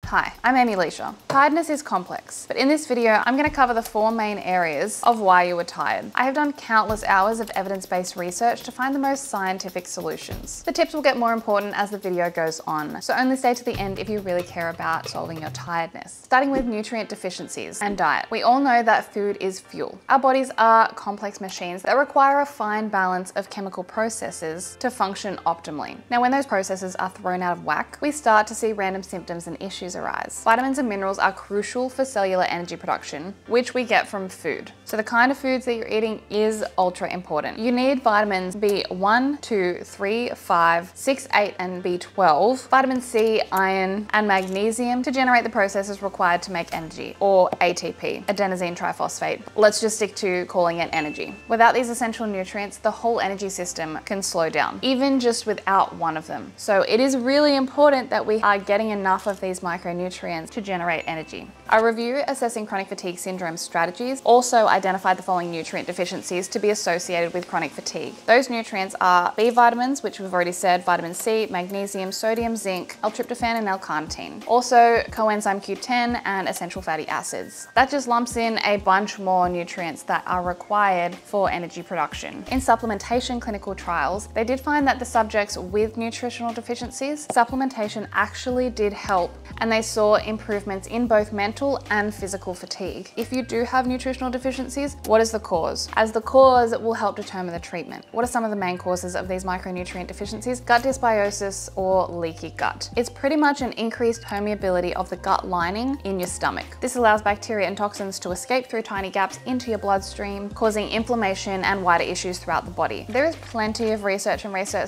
Hi, I'm Amy Leisha. Tiredness is complex, but in this video, I'm going to cover the 4 main areas of why you are tired. I have done countless hours of evidence-based research to find the most scientific solutions. The tips will get more important as the video goes on, so only stay to the end if you really care about solving your tiredness. Starting with nutrient deficiencies and diet. We all know that food is fuel. Our bodies are complex machines that require a fine balance of chemical processes to function optimally. Now, when those processes are thrown out of whack, we start to see random symptoms and issues arise. Vitamins and minerals are crucial for cellular energy production, which we get from food. So the kind of foods that you're eating is ultra important. You need vitamins B1, 2, 3, 5, 6, 8, and B12, vitamin C, iron, and magnesium to generate the processes required to make energy, or ATP, adenosine triphosphate. Let's just stick to calling it energy. Without these essential nutrients, the whole energy system can slow down, even just without one of them. So it is really important that we are getting enough of these micronutrients to generate energy. A review assessing chronic fatigue syndrome strategies also identified the following nutrient deficiencies to be associated with chronic fatigue. Those nutrients are B vitamins, which we've already said, vitamin C, magnesium, sodium, zinc, L-tryptophan, and L-carnitine. Also coenzyme Q10 and essential fatty acids. That just lumps in a bunch more nutrients that are required for energy production. In supplementation clinical trials, they did find that the subjects with nutritional deficiencies, supplementation actually did help, and they saw improvements in both mental and physical fatigue. If you do have nutritional deficiencies, what is the cause? As the cause will help determine the treatment. What are some of the main causes of these micronutrient deficiencies? Gut dysbiosis or leaky gut. It's pretty much an increased permeability of the gut lining in your stomach. This allows bacteria and toxins to escape through tiny gaps into your bloodstream, causing inflammation and wider issues throughout the body. There is plenty of research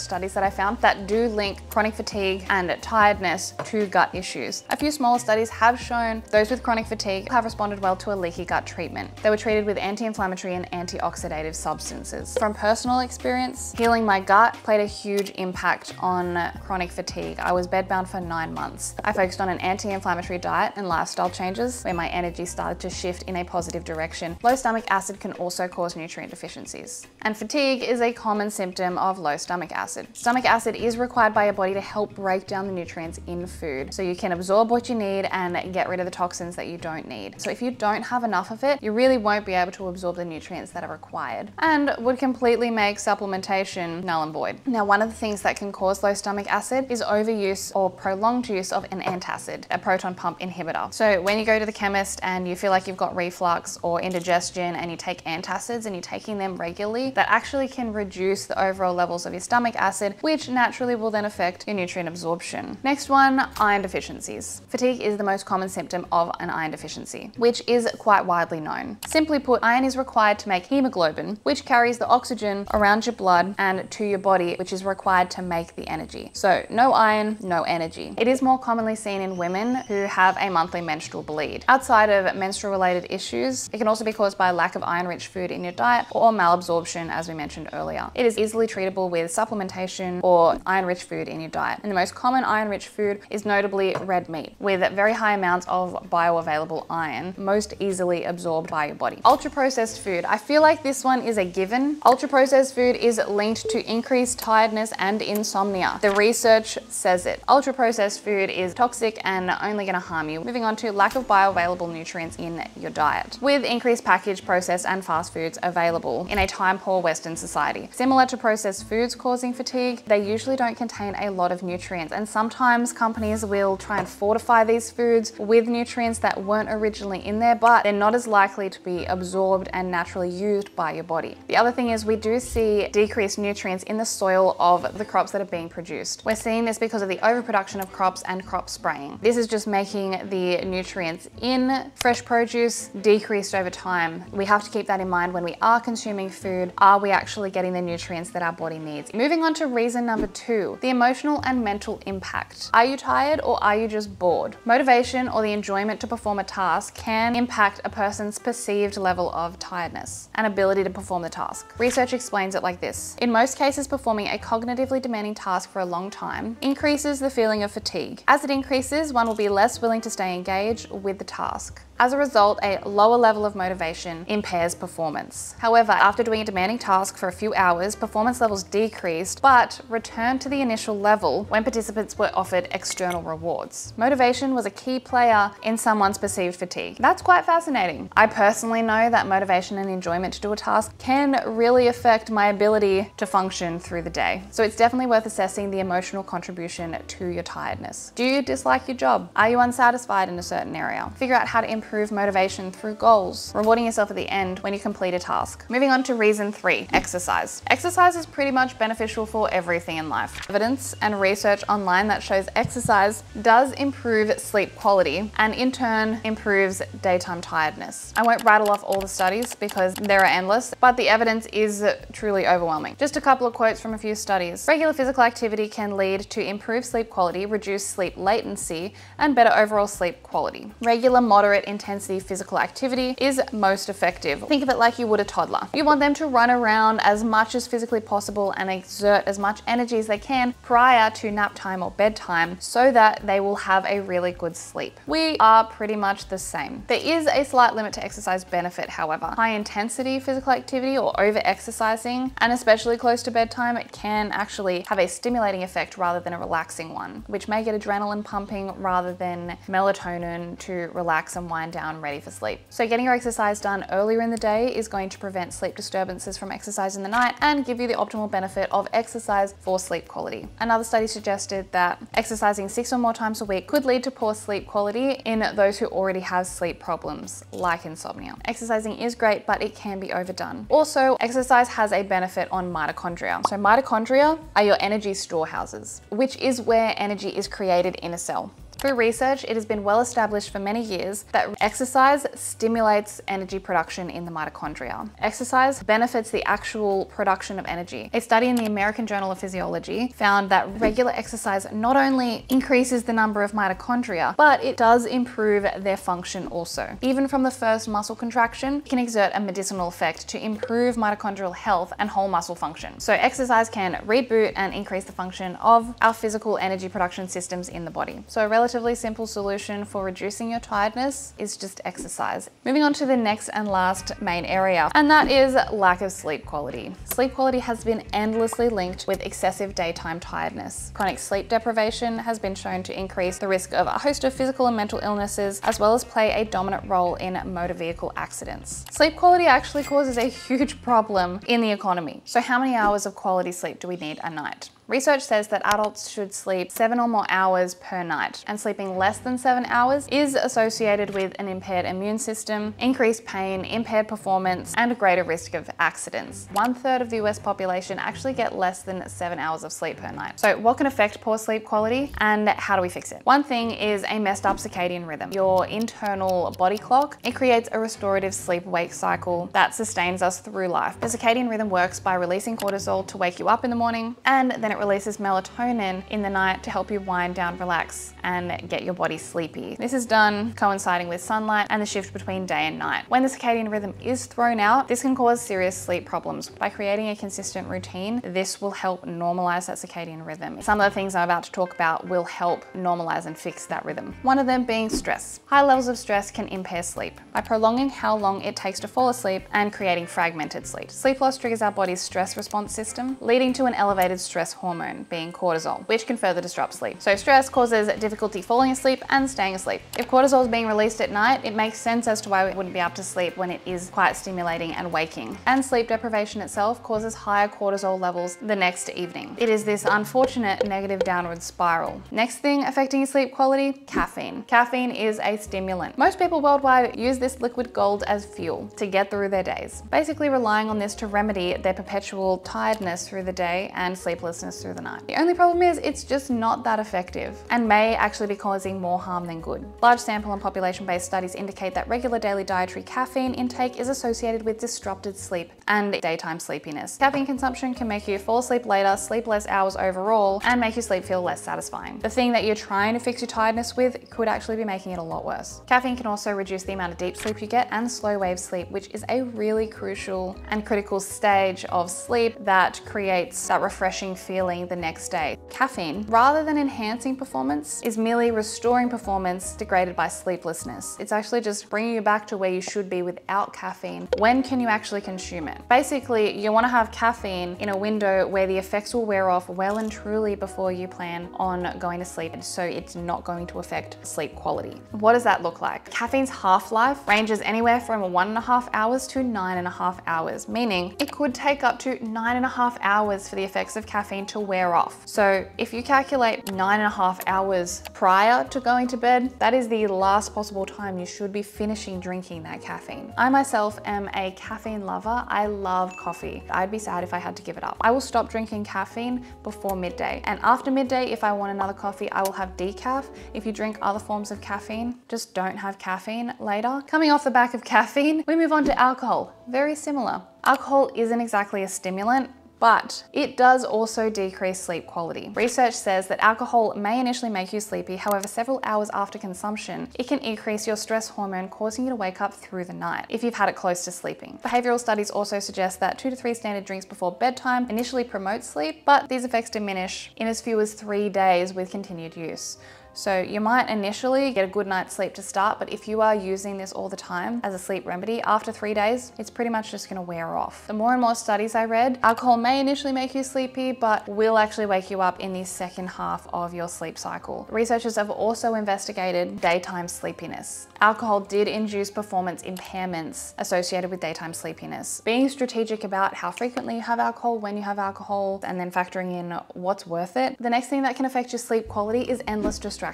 studies that I found that do link chronic fatigue and tiredness to gut issues. A few smaller studies have shown those with chronic fatigue have responded well to a leaky gut treatment. They were treated with anti-inflammatory and antioxidative substances. From personal experience, healing my gut played a huge impact on chronic fatigue. I was bedbound for 9 months. I focused on an anti-inflammatory diet and lifestyle changes where my energy started to shift in a positive direction. Low stomach acid can also cause nutrient deficiencies. And fatigue is a common symptom of low stomach acid. Stomach acid is required by your body to help break down the nutrients in food so you can absorb what you need and get rid of the toxins that you don't need. So if you don't have enough of it, you really won't be able to absorb the nutrients that are required and would completely make supplementation null and void. Now, one of the things that can cause low stomach acid is overuse or prolonged use of an antacid, a proton pump inhibitor. So when you go to the chemist and you feel like you've got reflux or indigestion and you take antacids and you're taking them regularly, that actually can reduce the overall levels of your stomach acid, which naturally will then affect your nutrient absorption. Next one, iron deficiencies. Fatigue is the most common symptom of an iron deficiency, which is quite widely known. Simply put, iron is required to make hemoglobin, which carries the oxygen around your blood and to your body, which is required to make the energy. So no iron, no energy. It is more commonly seen in women who have a monthly menstrual bleed. Outside of menstrual related issues, it can also be caused by a lack of iron-rich food in your diet or malabsorption, as we mentioned earlier. It is easily treatable with supplementation or iron-rich food in your diet. And the most common iron-rich food is notably red meat, with very high amounts of bioavailable iron, most easily absorbed by your body. Ultra-processed food. I feel like this one is a given. Ultra-processed food is linked to increased tiredness and insomnia. The research says it. Ultra-processed food is toxic and only going to harm you. Moving on to lack of bioavailable nutrients in your diet. With increased packaged, processed, and fast foods available in a time-poor Western society. Similar to processed foods causing fatigue, they usually don't contain a lot of nutrients, and sometimes companies will try and fortify these foods with nutrients that weren't originally in there, but they're not as likely to be absorbed and naturally used by your body. The other thing is we do see decreased nutrients in the soil of the crops that are being produced. We're seeing this because of the overproduction of crops and crop spraying. This is just making the nutrients in fresh produce decreased over time. We have to keep that in mind when we are consuming food. Are we actually getting the nutrients that our body needs? Moving on to reason number 2, the emotional and mental impact. Are you tired or are you just bored? Motivation or the enjoyment to perform a task can impact a person's perceived level of tiredness and ability to perform the task. Research explains it like this. In most cases, performing a cognitively demanding task for a long time increases the feeling of fatigue. As it increases, one will be less willing to stay engaged with the task. As a result, a lower level of motivation impairs performance. However, after doing a demanding task for a few hours, performance levels decreased, but returned to the initial level when participants were offered external rewards. motivation was a key player in someone's perceived fatigue. That's quite fascinating. I personally know that motivation and enjoyment to do a task can really affect my ability to function through the day. So it's definitely worth assessing the emotional contribution to your tiredness. Do you dislike your job? Are you unsatisfied in a certain area? Figure out how to improve motivation through goals, rewarding yourself at the end when you complete a task. Moving on to reason 3, exercise. Exercise is pretty much beneficial for everything in life. Evidence and research online that shows exercise does improve sleep quality and in turn improves daytime tiredness. I won't rattle off all the studies because there are endless, but the evidence is truly overwhelming. Just a couple of quotes from a few studies. Regular physical activity can lead to improved sleep quality, reduced sleep latency, and better overall sleep quality. Regular moderate intensity physical activity is most effective. Think of it like you would a toddler. You want them to run around as much as physically possible and exert as much energy as they can prior to nap time or bedtime so that they will have a really good sleep. We are pretty much the same. There is a slight limit to exercise benefit, however. High intensity physical activity or over exercising, and especially close to bedtime, it can actually have a stimulating effect rather than a relaxing one, which may get adrenaline pumping rather than melatonin to relax and wind down ready for sleep. So getting your exercise done earlier in the day is going to prevent sleep disturbances from exercise in the night and give you the optimal benefit of exercise for sleep quality. Another study suggested that exercising 6 or more times a week could lead to poor sleep quality in those who already have sleep problems like insomnia. Exercising is great, but it can be overdone. Also, exercise has a benefit on mitochondria. So mitochondria are your energy storehouses, which is where energy is created in a cell. Through research, it has been well established for many years that exercise stimulates energy production in the mitochondria. Exercise benefits the actual production of energy. A study in the American Journal of Physiology found that regular exercise not only increases the number of mitochondria, but it does improve their function also. Even from the first muscle contraction, it can exert a medicinal effect to improve mitochondrial health and whole muscle function. So exercise can reboot and increase the function of our physical energy production systems in the body. So a relatively simple solution for reducing your tiredness is just exercise. Moving on to the next and last main area, and that is lack of sleep quality. Sleep quality has been endlessly linked with excessive daytime tiredness. Chronic sleep deprivation has been shown to increase the risk of a host of physical and mental illnesses, as well as play a dominant role in motor vehicle accidents. Sleep quality actually causes a huge problem in the economy. So how many hours of quality sleep do we need a night? Research says that adults should sleep 7 or more hours per night, and sleeping less than 7 hours is associated with an impaired immune system, increased pain, impaired performance, and a greater risk of accidents. 1/3 of the US population actually get less than 7 hours of sleep per night. So what can affect poor sleep quality and how do we fix it? One thing is a messed up circadian rhythm. Your internal body clock, it creates a restorative sleep-wake cycle that sustains us through life. The circadian rhythm works by releasing cortisol to wake you up in the morning, and then it releases melatonin in the night to help you wind down, relax, and get your body sleepy. This is done coinciding with sunlight and the shift between day and night. When the circadian rhythm is thrown out, this can cause serious sleep problems. By creating a consistent routine, this will help normalize that circadian rhythm. Some of the things I'm about to talk about will help normalize and fix that rhythm. One of them being stress. High levels of stress can impair sleep by prolonging how long it takes to fall asleep and creating fragmented sleep. Sleep loss triggers our body's stress response system, leading to an elevated stress hormone, being cortisol, which can further disrupt sleep. So stress causes difficulty falling asleep and staying asleep. If cortisol is being released at night, it makes sense as to why we wouldn't be able to sleep when it is quite stimulating and waking. And sleep deprivation itself causes higher cortisol levels the next evening. It is this unfortunate negative downward spiral. Next thing affecting your sleep quality, caffeine. Caffeine is a stimulant. Most people worldwide use this liquid gold as fuel to get through their days, basically relying on this to remedy their perpetual tiredness through the day and sleeplessness through the night. The only problem is it's just not that effective and may actually be causing more harm than good. Large sample and population-based studies indicate that regular daily dietary caffeine intake is associated with disrupted sleep and daytime sleepiness. Caffeine consumption can make you fall asleep later, sleep less hours overall, and make your sleep feel less satisfying. The thing that you're trying to fix your tiredness with could actually be making it a lot worse. Caffeine can also reduce the amount of deep sleep you get and slow wave sleep, which is a really crucial and critical stage of sleep that creates that refreshing feeling feeling the next day. Caffeine, rather than enhancing performance, is merely restoring performance degraded by sleeplessness. It's actually just bringing you back to where you should be without caffeine. When can you actually consume it? Basically, you want to have caffeine in a window where the effects will wear off well and truly before you plan on going to sleep, and so it's not going to affect sleep quality. What does that look like? Caffeine's half-life ranges anywhere from 1.5 hours to 9.5 hours, meaning it could take up to 9.5 hours for the effects of caffeine to wear off. So if you calculate 9.5 hours prior to going to bed, that is the last possible time you should be finishing drinking that caffeine. I myself am a caffeine lover. I love coffee. I'd be sad if I had to give it up. I will stop drinking caffeine before midday. And after midday, if I want another coffee, I will have decaf. If you drink other forms of caffeine, just don't have caffeine later. Coming off the back of caffeine, we move on to alcohol. Very similar. Alcohol isn't exactly a stimulant, but it does also decrease sleep quality. Research says that alcohol may initially make you sleepy, however, several hours after consumption, it can increase your stress hormone, causing you to wake up through the night if you've had it close to sleeping. Behavioral studies also suggest that 2 to 3 standard drinks before bedtime initially promote sleep, but these effects diminish in as few as 3 days with continued use. So you might initially get a good night's sleep to start, but if you are using this all the time as a sleep remedy, after 3 days, it's pretty much just gonna wear off. The more and more studies I read, alcohol may initially make you sleepy, but will actually wake you up in the second half of your sleep cycle. Researchers have also investigated daytime sleepiness. Alcohol did induce performance impairments associated with daytime sleepiness. Being strategic about how frequently you have alcohol, when you have alcohol, and then factoring in what's worth it. The next thing that can affect your sleep quality is endless distractions.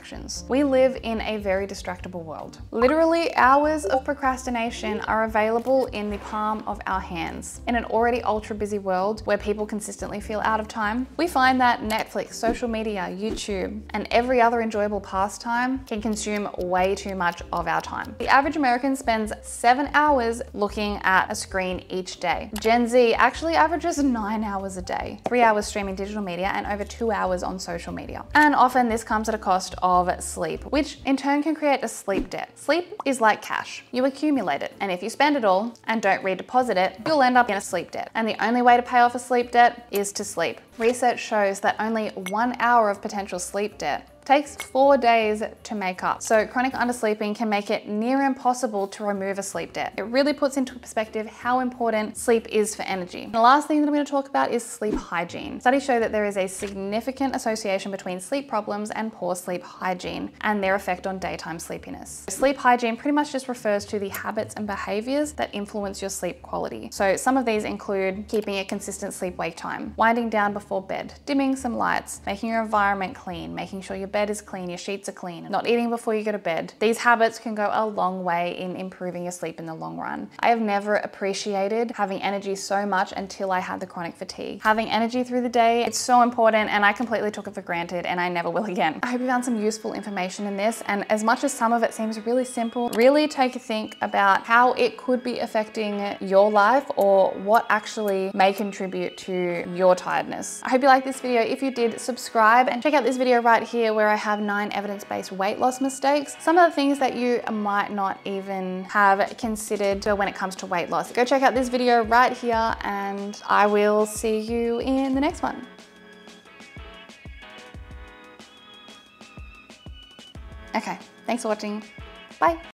We live in a very distractible world. Literally, hours of procrastination are available in the palm of our hands. In an already ultra busy world where people consistently feel out of time, we find that Netflix, social media, YouTube, and every other enjoyable pastime can consume way too much of our time. The average American spends 7 hours looking at a screen each day. Gen Z actually averages 9 hours a day, 3 hours streaming digital media and over 2 hours on social media. And often this comes at a cost of sleep, which in turn can create a sleep debt. Sleep is like cash. You accumulate it, and if you spend it all and don't redeposit it, you'll end up in a sleep debt. And the only way to pay off a sleep debt is to sleep. Research shows that only 1 hour of potential sleep debt takes 4 days to make up. So chronic undersleeping can make it near impossible to remove a sleep debt. It really puts into perspective how important sleep is for energy. And the last thing that I'm going to talk about is sleep hygiene. Studies show that there is a significant association between sleep problems and poor sleep hygiene and their effect on daytime sleepiness. Sleep hygiene pretty much just refers to the habits and behaviors that influence your sleep quality. So some of these include keeping a consistent sleep-wake time, winding down before bed, dimming some lights, making your environment clean, making sure your bed is clean, your sheets are clean, not eating before you go to bed. These habits can go a long way in improving your sleep in the long run. I have never appreciated having energy so much until I had the chronic fatigue. Having energy through the day, it's so important, and I completely took it for granted, and I never will again. I hope you found some useful information in this, and as much as some of it seems really simple, really take a think about how it could be affecting your life or what actually may contribute to your tiredness. I hope you liked this video. If you did, subscribe and check out this video right here where I have 9 evidence-based weight loss mistakes. Some of the things that you might not even have considered when it comes to weight loss. Go check out this video right here, and I will see you in the next one. Okay, thanks for watching. Bye.